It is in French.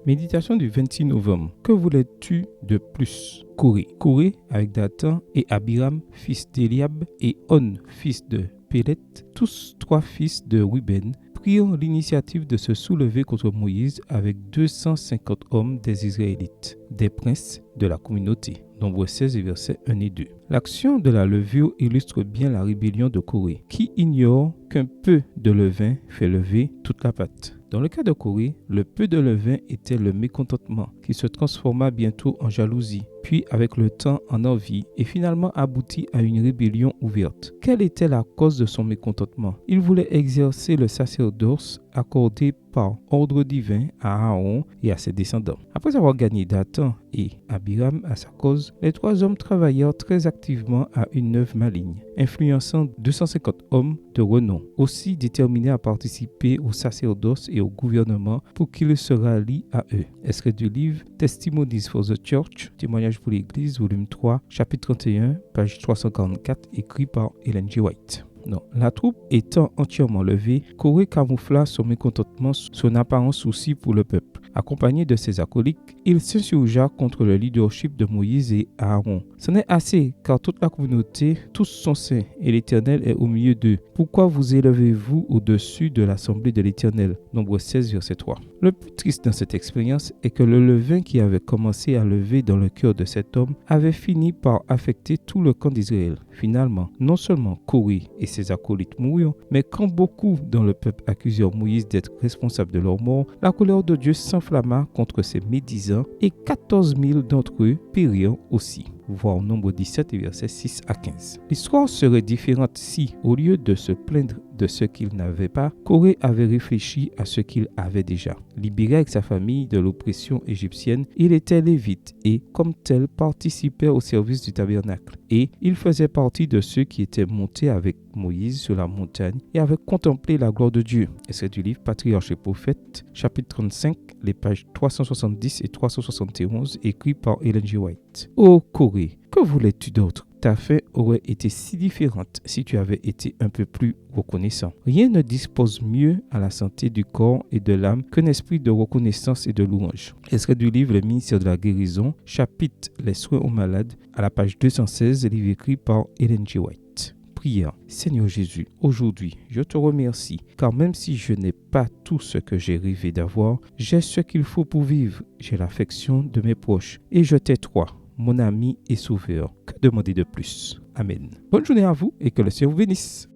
Méditation du 26 novembre. Que voulais-tu de plus? Coré avec Dathan et Abiram, fils d'Eliab, et On, fils de Pélet, tous trois fils de Ruben, prirent l'initiative de se soulever contre Moïse avec 250 hommes des Israélites, des princes de la communauté. Nombre 16, versets 1 et 2. L'action de la levure illustre bien la rébellion de Coré, qui ignore qu'un peu de levain fait lever toute la pâte. Dans le cas de Coré, le peu de levain était le mécontentement, qui se transforma bientôt en jalousie, puis avec le temps en envie, et finalement aboutit à une rébellion ouverte. Quelle était la cause de son mécontentement? Il voulait exercer le sacerdoce accordé par ordre divin à Aaron et à ses descendants. Après avoir gagné Dathan et Abiram à sa cause, les trois hommes travaillèrent très activement à une œuvre maligne, influençant 250 hommes de renom, aussi déterminés à participer au sacerdoce et au gouvernement pour qu'ils se rallient à eux. Extrait du livre Testimonies for the Church, témoignage pour l'Église, volume 3, chapitre 31, page 344, écrit par Ellen G. White. Non. La troupe étant entièrement levée, Coré camoufla son mécontentement, son apparent souci pour le peuple. Accompagné de ses acolytes, il s'insurgea contre le leadership de Moïse et Aaron. C'en est assez, car toute la communauté, tous sont saints, et l'Éternel est au milieu d'eux. Pourquoi vous élevez-vous au-dessus de l'assemblée de l'Éternel? Nombre 16, verset 3. Le plus triste dans cette expérience est que le levain qui avait commencé à lever dans le cœur de cet homme avait fini par affecter tout le camp d'Israël. Finalement, non seulement Coré et ses acolytes moururent, mais quand beaucoup dans le peuple accusèrent Moïse d'être responsable de leur mort, la colère de Dieu s'enflamma contre ces médisants et 14 000 d'entre eux périrent aussi. Voir Nombre 17, versets 6 à 15. L'histoire serait différente si, au lieu de se plaindre de ce qu'il n'avait pas, Coré avait réfléchi à ce qu'il avait déjà. Libéré avec sa famille de l'oppression égyptienne, il était lévite et, comme tel, participait au service du tabernacle. Et il faisait partie de ceux qui étaient montés avec Moïse sur la montagne et avaient contemplé la gloire de Dieu. Et c'est du livre Patriarches et Prophètes, chapitre 35, les pages 370 et 371, écrit par Ellen G. White. Ô Coré, que voulais-tu d'autre? Ta fin aurait été si différente si tu avais été un peu plus reconnaissant. Rien ne dispose mieux à la santé du corps et de l'âme qu'un esprit de reconnaissance et de louange. Extrait du livre Le ministère de la guérison, chapitre Les soins aux malades, à la page 216, livre écrit par Ellen G. White. Prière. Seigneur Jésus, aujourd'hui, je te remercie, car même si je n'ai pas tout ce que j'ai rêvé d'avoir, j'ai ce qu'il faut pour vivre. J'ai l'affection de mes proches et je t'ai toi, mon ami et sauveur. Que demander de plus? Amen. Bonne journée à vous et que le Seigneur vous bénisse.